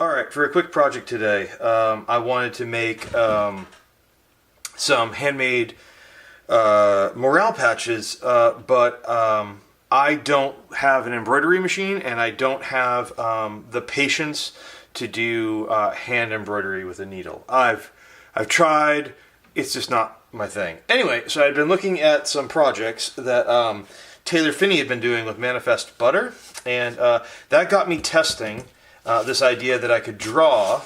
Alright, for a quick project today, I wanted to make some handmade morale patches, but I don't have an embroidery machine and I don't have the patience to do hand embroidery with a needle. I've tried, it's just not my thing. Anyway, so I've been looking at some projects that Taylor Finney had been doing with Manifest Butter, and that got me testing this idea that I could draw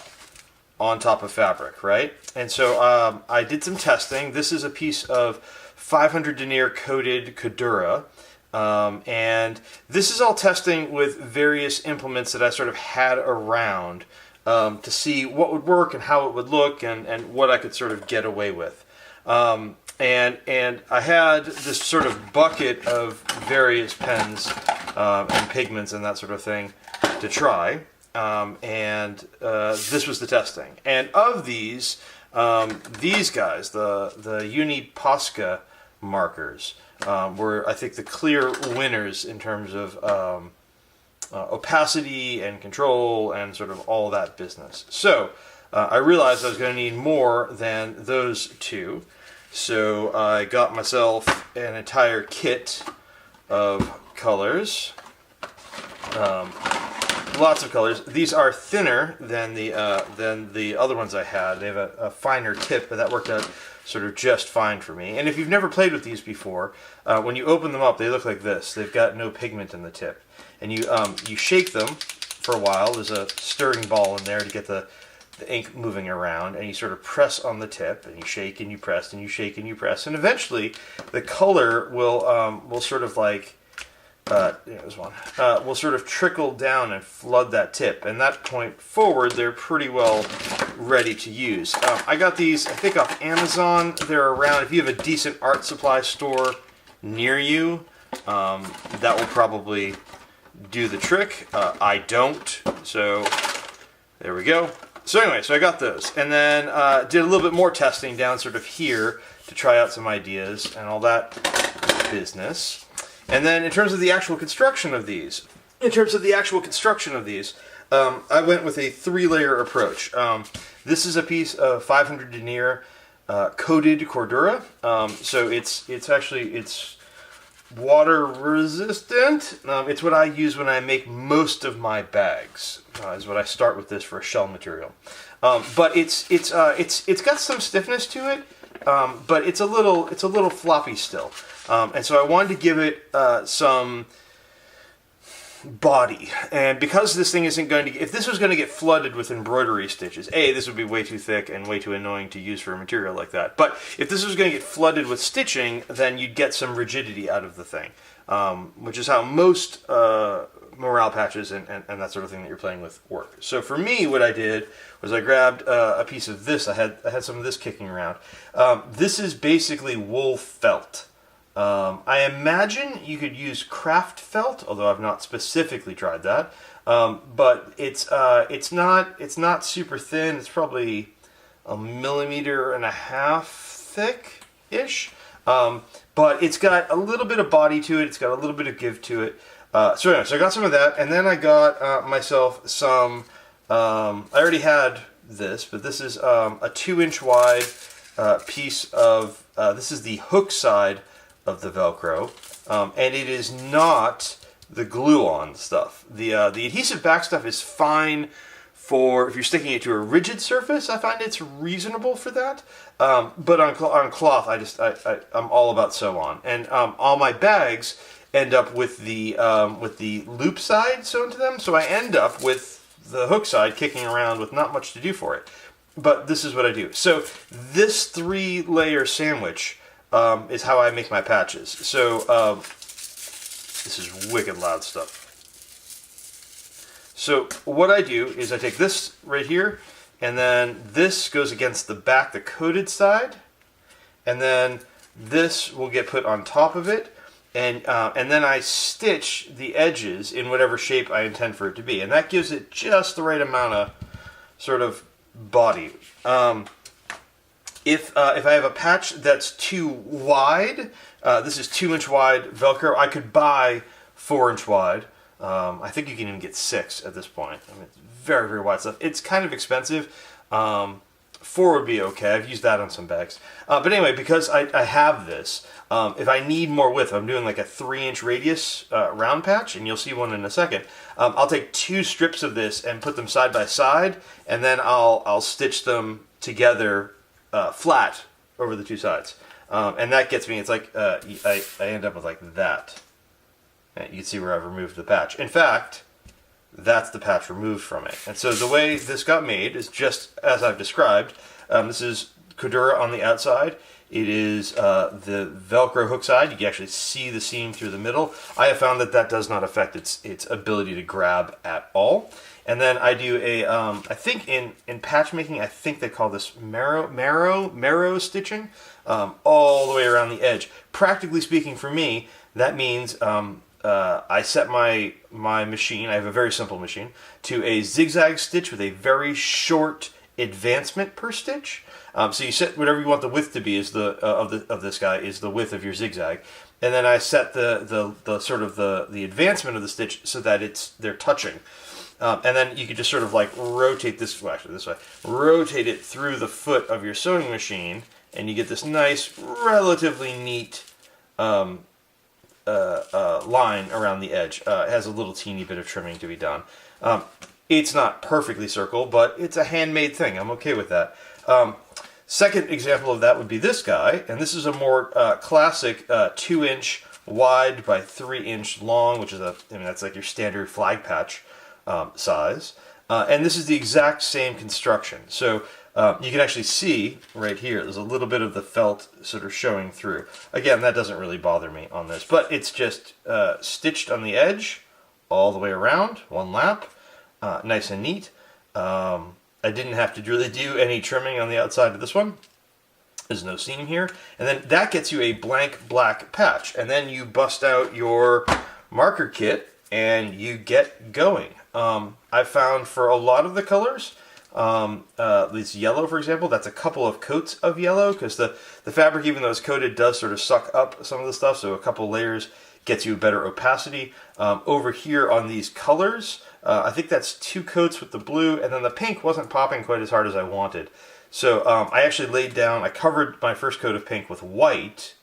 on top of fabric, right? And so I did some testing. This is a piece of 500 denier coated Cordura, and this is all testing with various implements that I sort of had around to see what would work and how it would look and what I could sort of get away with. And I had this sort of bucket of various pens and pigments and that sort of thing to try. This was the testing. And of these guys, the Uni Posca markers, were, I think, the clear winners in terms of opacity and control and sort of all that business. So I realized I was going to need more than those two. So I got myself an entire kit of colors. Lots of colors. These are thinner than the other ones I had. They have a finer tip, but that worked out sort of just fine for me. And if you've never played with these before, when you open them up, they look like this. They've got no pigment in the tip, and you shake them for a while. There's a stirring ball in there to get the ink moving around, and you sort of press on the tip, and you shake and you press and you shake and you press, and eventually the color will sort of like. There's one. Will sort of trickle down and flood that tip. And that point forward, they're pretty well ready to use. I got these, I think, off Amazon. They're around. If you have a decent art supply store near you, that will probably do the trick. I don't, so there we go. So anyway, so I got those. And then did a little bit more testing down sort of here to try out some ideas and all that business. And then in terms of the actual construction of these, I went with a 3-layer approach. This is a piece of 500 denier coated Cordura. So it's water resistant. It's what I use when I make most of my bags. Is what I start with this for a shell material. But it's got some stiffness to it. But it's a little floppy still. And so I wanted to give it some body. And because this thing isn't going to... If this was going to get flooded with embroidery stitches, this would be way too thick and way too annoying to use for a material like that. But if this was going to get flooded with stitching, then you'd get some rigidity out of the thing, which is how most morale patches and that sort of thing that you're playing with work. So for me, what I did was I grabbed a piece of this. I had some of this kicking around. This is basically wool felt. I imagine you could use craft felt, although I've not specifically tried that. But it's not super thin. It's probably 1.5 millimeters thick-ish. But it's got a little bit of body to it. It's got a little bit of give to it. So anyway, so I got some of that, and then I got myself some. I already had this, but this is a 2-inch wide piece of. This is the hook side of the Velcro, and it is not the glue-on stuff. The adhesive back stuff is fine for if you're sticking it to a rigid surface. I find it's reasonable for that, but on cloth, I'm all about sew-on, and all my bags end up with the loop side sewn to them, so I end up with the hook side kicking around with not much to do for it. But this is what I do. So this 3-layer sandwich is how I make my patches. So this is wicked loud stuff. So what I do is I take this right here, and then this goes against the back, the coated side, and then this will get put on top of it, and then I stitch the edges in whatever shape I intend for it to be, and that gives it just the right amount of sort of body. If I have a patch that's too wide, this is 2-inch wide Velcro. I could buy 4-inch wide. I think you can even get 6 at this point. I mean, it's very, very wide stuff. It's kind of expensive. 4 would be okay. I've used that on some bags. But anyway, because I have this, if I need more width, I'm doing like a 3-inch radius round patch, and you'll see one in a second. I'll take 2 strips of this and put them side by side, and then I'll stitch them together flat over the 2 sides. And that gets me, it's like I end up with like that. And you can see where I've removed the patch. In fact, that's the patch removed from it. And so the way this got made is just as I've described. This is Cordura on the outside. It is the Velcro hook side. You can actually see the seam through the middle. I have found that does not affect its ability to grab at all. And then I do a, I think in patch making, I think they call this marrow stitching, all the way around the edge. Practically speaking, for me, that means I set my machine, I have a very simple machine, to a zigzag stitch with a very short advancement per stitch. So you set whatever you want the width to be is of this guy is the width of your zigzag, and then I set the sort of the advancement of the stitch so that they're touching. And then you can just sort of like rotate this, well, actually this way, rotate it through the foot of your sewing machine, and you get this nice, relatively neat line around the edge. It has a little teeny bit of trimming to be done. It's not perfectly circle, but it's a handmade thing. I'm okay with that. Second example of that would be this guy, and this is a more classic 2-inch wide by 3-inch long, which is that's like your standard flag patch size. And this is the exact same construction. So you can actually see right here, there's a little bit of the felt sort of showing through. Again, that doesn't really bother me on this, but it's just stitched on the edge all the way around, one lap, nice and neat. I didn't have to really do any trimming on the outside of this one. There's no seam here. And then that gets you a blank black patch. And then you bust out your marker kit and you get going. I found for a lot of the colors, this yellow, for example, that's a couple of coats of yellow, because the fabric, even though it's coated, does sort of suck up some of the stuff, so a couple layers gets you better opacity. Over here on these colors, I think that's 2 coats with the blue, and then the pink wasn't popping quite as hard as I wanted. So I actually I covered my first coat of pink with white,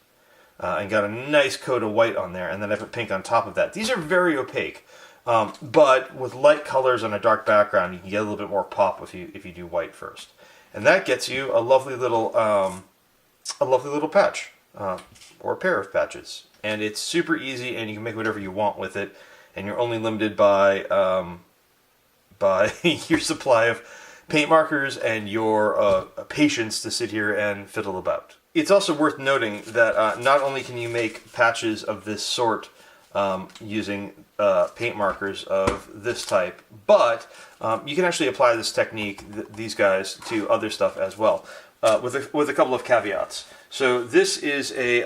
and got a nice coat of white on there, and then I put pink on top of that. These are very opaque. But with light colors on a dark background, you can get a little bit more pop if you do white first, and that gets you a lovely little patch or a pair of patches. And it's super easy, and you can make whatever you want with it, and you're only limited by your supply of paint markers and your patience to sit here and fiddle about. It's also worth noting that not only can you make patches of this sort using paint markers of this type, but you can actually apply this technique, these guys, to other stuff as well, with a couple of caveats. So this is a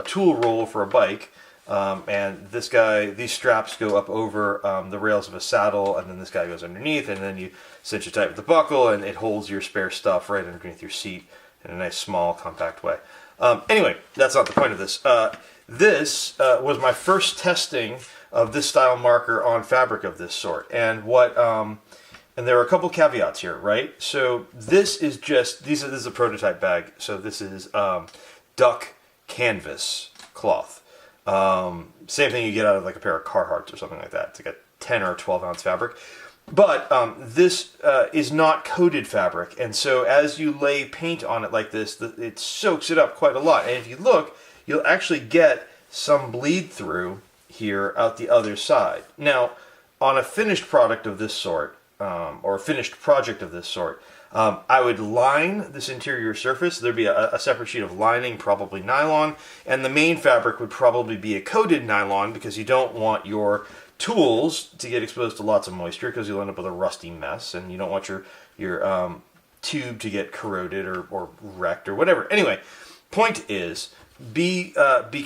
tool roll for a bike, and these straps go up over the rails of a saddle, and then this guy goes underneath, and then you cinch it tight with the buckle, and it holds your spare stuff right underneath your seat in a nice, small, compact way. Anyway, that's not the point of this. This was my first testing of this style marker on fabric of this sort, and and there are a couple caveats here, right? So this is this is a prototype bag. So this is duck canvas cloth. Same thing you get out of like a pair of Carhartts or something like that. It's like a 10 or 12 ounce fabric. But this is not coated fabric, and so as you lay paint on it like this, it soaks it up quite a lot. And if you look, you'll actually get some bleed through here out the other side. Now, on a finished product of this sort, or a finished project of this sort, I would line this interior surface. There'd be a separate sheet of lining, probably nylon, and the main fabric would probably be a coated nylon, because you don't want your tools to get exposed to lots of moisture, because you'll end up with a rusty mess, and you don't want your tube to get corroded or wrecked or whatever. Anyway, point is, be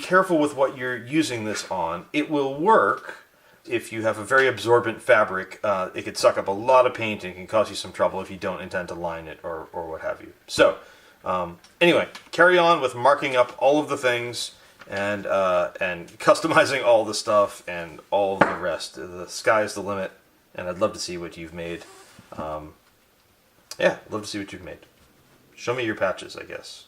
careful with what you're using this on. It will work if you have a very absorbent fabric. It could suck up a lot of paint and can cause you some trouble if you don't intend to line it or what have you. So anyway, carry on with marking up all of the things and customizing all the stuff and all the rest. The sky's the limit. and I'd love to see what you've made. Yeah, love to see what you've made. Show me your patches, I guess.